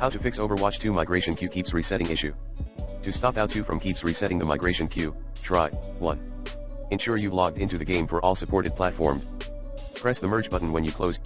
How to fix Overwatch 2 migration queue keeps resetting issue. To stop Out2 from keeps resetting the migration queue, try 1. Ensure you've logged into the game for all supported platforms. Press the merge button when you close.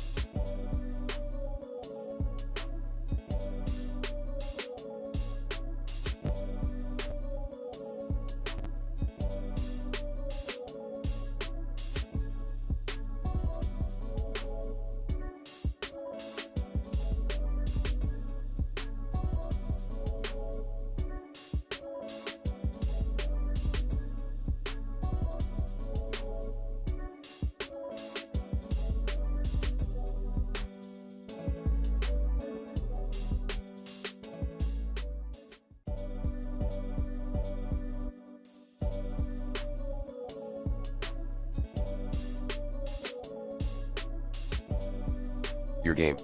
Your game.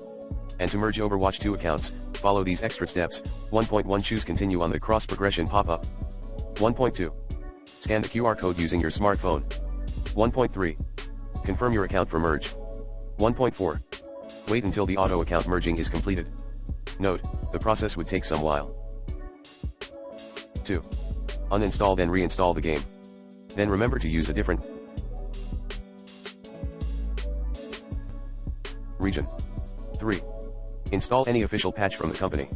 And to merge Overwatch 2 accounts, follow these extra steps. 1.1 Choose continue on the cross progression pop-up. 1.2 Scan the QR code using your smartphone. 1.3 Confirm your account for merge. 1.4 Wait until the auto account merging is completed. Note, the process would take some while. 2 Uninstall then reinstall the game. Then remember to use a different region. 3 Install any official patch from the company.